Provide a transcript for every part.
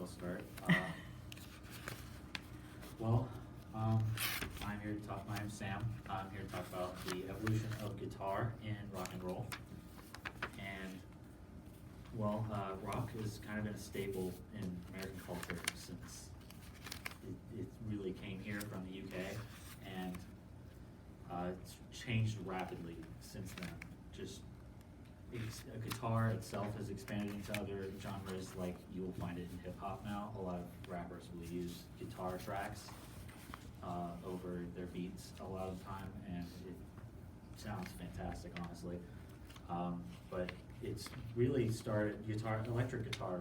start. I'm here to talk. My name's Sam. I'm here to talk about the evolution of guitar in rock and roll. And rock has kind of been a staple in American culture since it really came here from the UK, and it's changed rapidly since then. Guitar itself has expanded into other genres, like you will find it in hip hop now. A lot of rappers will use guitar tracks over their beats a lot of the time, and it sounds fantastic, honestly. But it's really started, electric guitar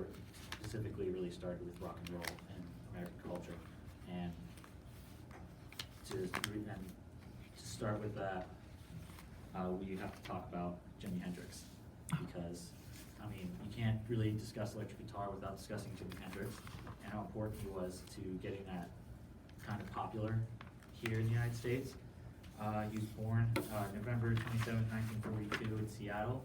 specifically really started with rock and roll and American culture. And to start with that, we have to talk about Jimi Hendrix, because I mean, you can't really discuss electric guitar without discussing Jimi Hendrix and how important he was to getting that kind of popular here in the United States. He was born November 27, 1942 in Seattle.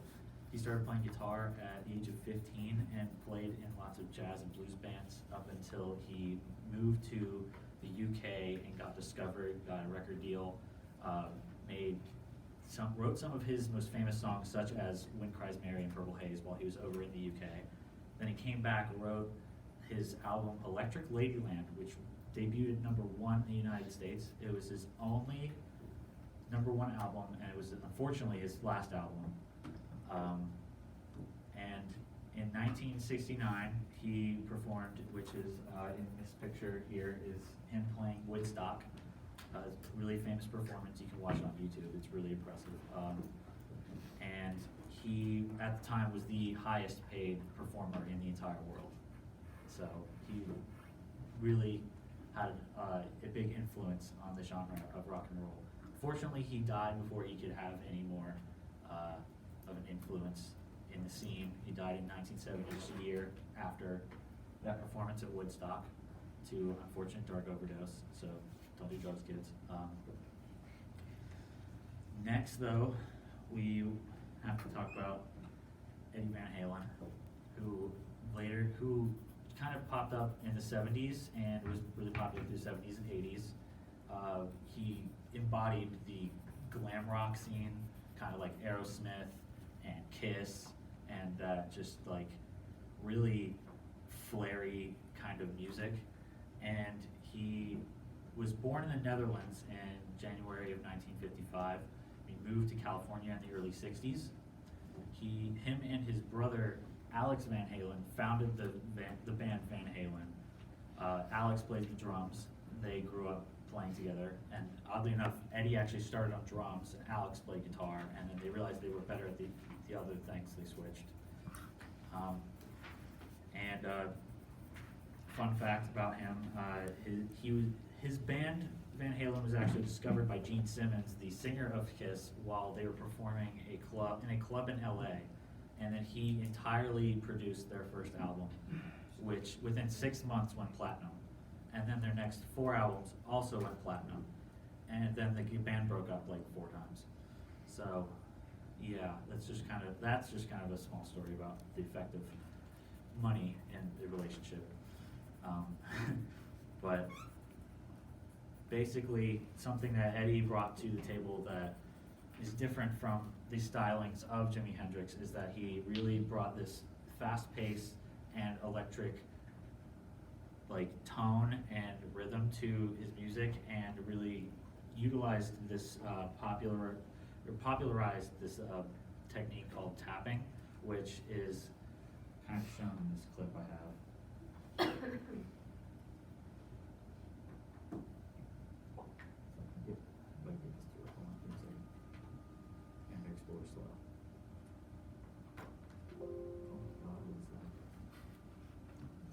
He started playing guitar at the age of 15 and played in lots of jazz and blues bands up until he moved to the UK and got discovered, got a record deal, wrote some of his most famous songs, such as Wind Cries Mary and Purple Haze, while he was over in the UK. Then he came back and wrote his album Electric Ladyland, which debuted at #1 in the United States. It was his only #1 album, and it was unfortunately his last album. And in 1969, he performed, which is in this picture here, is him playing Woodstock. It's a really famous performance. You can watch it on YouTube. It's really impressive. And he, at the time, was the highest paid performer in the entire world. So he really had a big influence on the genre of rock and roll. Fortunately, he died before he could have any more of an influence in the scene. He died in 1970, just a year after that performance at Woodstock, to unfortunate drug overdose. So don't do drugs, kids. Next, though, we have to talk about Eddie Van Halen, who kind of popped up in the 70s and was really popular through the 70s and 80s. He embodied the glam rock scene, kind of like Aerosmith and Kiss, and that just like really flary kind of music. And he was born in the Netherlands in January of 1955. He moved to California in the early 60s. Him and his brother Alex Van Halen founded the band Van Halen. Alex plays the drums. They grew up playing together, and oddly enough, Eddie actually started on drums and Alex played guitar, and then they realized they were better at the other things. They switched. Fun fact about him, his band Van Halen was actually discovered by Gene Simmons, the singer of Kiss, while they were performing in a club in LA, and then he entirely produced their first album, which within 6 months went platinum. And then their next 4 albums also went platinum. And then the band broke up like 4 times. So yeah, that's just kind of a small story about the effect of money in the relationship. But basically, something that Eddie brought to the table that is different from the stylings of Jimi Hendrix is that he really brought this fast pace and electric like tone and rhythm to his music, and really utilized this popularized this technique called tapping, which is kind of shown in this clip I have.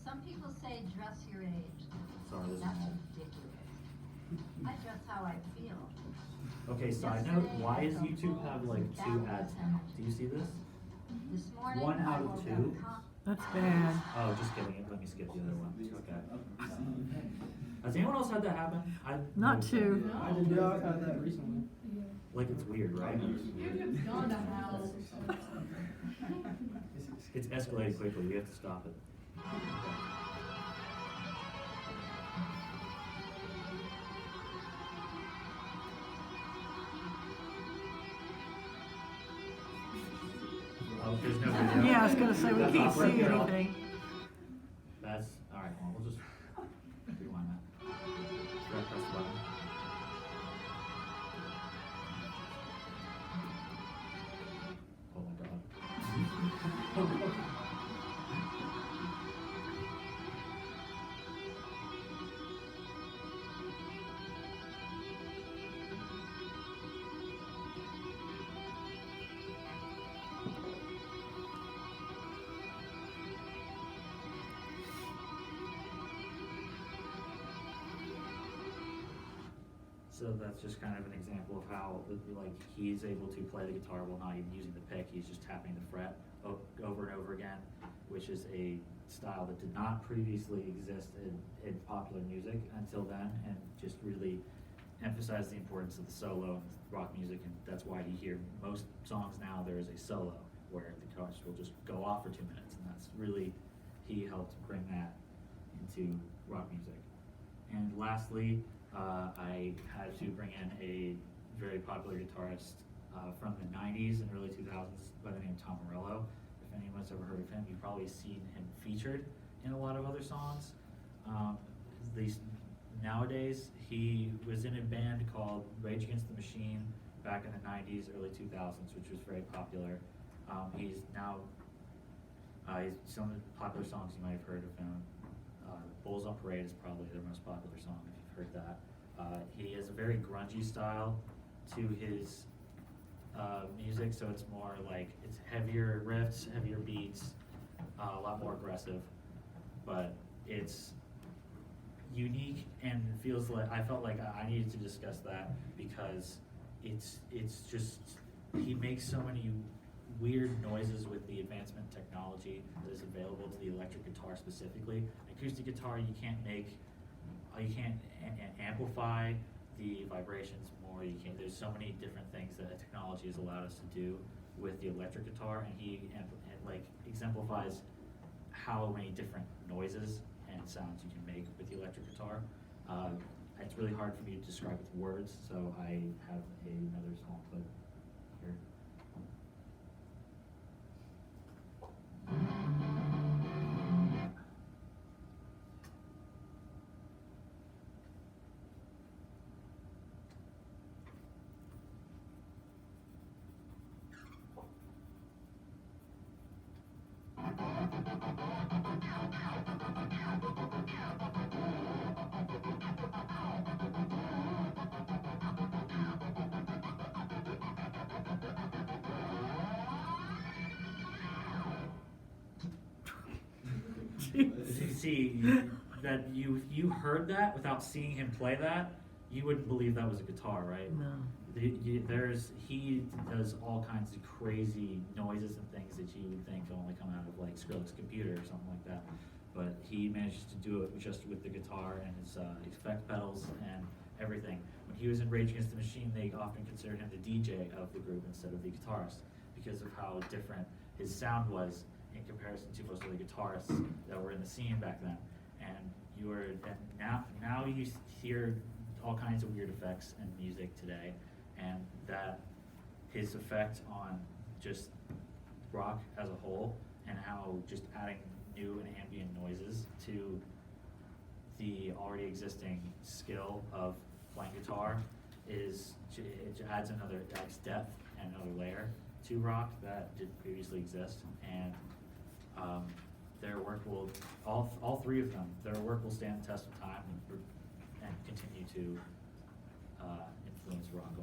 Some people say dress your age. Sorry, this is That's not- ridiculous. I dress how I feel. Okay, side note, why does YouTube have like 2 ads now? Do you see this? This morning. 1 out of I woke 2? up That's bad. Oh, just kidding. Let me skip the other one. Okay. Has anyone else had that happen? Not 2. I did not have that recently. Like, it's weird, right? YouTube's gone to hell. It's escalating quickly. We have to stop it. Okay. Oh, there's no video? Yeah, I was gonna say, we That's can't awkward. see Here, I'll- anything. That's, all right, well, we'll just rewind that. Press the button. Oh my god. So that's just kind of an example of how, like, he's able to play the guitar while not even using the pick, he's just tapping the fret over and over again, which is a style that did not previously exist in popular music until then, and just really emphasized the importance of the solo in rock music, and that's why you hear most songs now, there is a solo, where the guitarist will just go off for 2 minutes, and that's really, he helped bring that into rock music. And lastly, I had to bring in a very popular guitarist from the 90s and early 2000s by the name of Tom Morello. If anyone's ever heard of him, you've probably seen him featured in a lot of other songs. At least nowadays, he was in a band called Rage Against the Machine back in the 90s, early 2000s, which was very popular. He's now, some of the popular songs you might have heard of him. Bulls on Parade is probably their most popular song, if you've heard that. He has a very grungy style to his music, so it's more like, it's heavier riffs, heavier beats, a lot more aggressive, but it's unique and feels like, I felt like I needed to discuss that because it's just, he makes so many weird noises with the advancement in technology that is available to the electric guitar specifically. Acoustic guitar, you can't amplify the vibrations more. You can't. There's so many different things that technology has allowed us to do with the electric guitar, and he like exemplifies how many different noises and sounds you can make with the electric guitar. It's really hard for me to describe with words, so I have another small clip here. See that you heard that without seeing him play that, you wouldn't believe that was a guitar, right? No. He does all kinds of crazy noises and things that you would think only come out of like Skrillex's computer or something like that, but he manages to do it just with the guitar and his effect pedals and everything. When he was in Rage Against the Machine, they often considered him the DJ of the group instead of the guitarist because of how different his sound was in comparison to most of the guitarists that were in the scene back then. Now you hear all kinds of weird effects in music today, and that his effect on just rock as a whole, and how just adding new and ambient noises to the already existing skill of playing guitar it adds depth and another layer to rock that didn't previously exist, and their work will, all three of them, their work will stand the test of time and continue to influence rock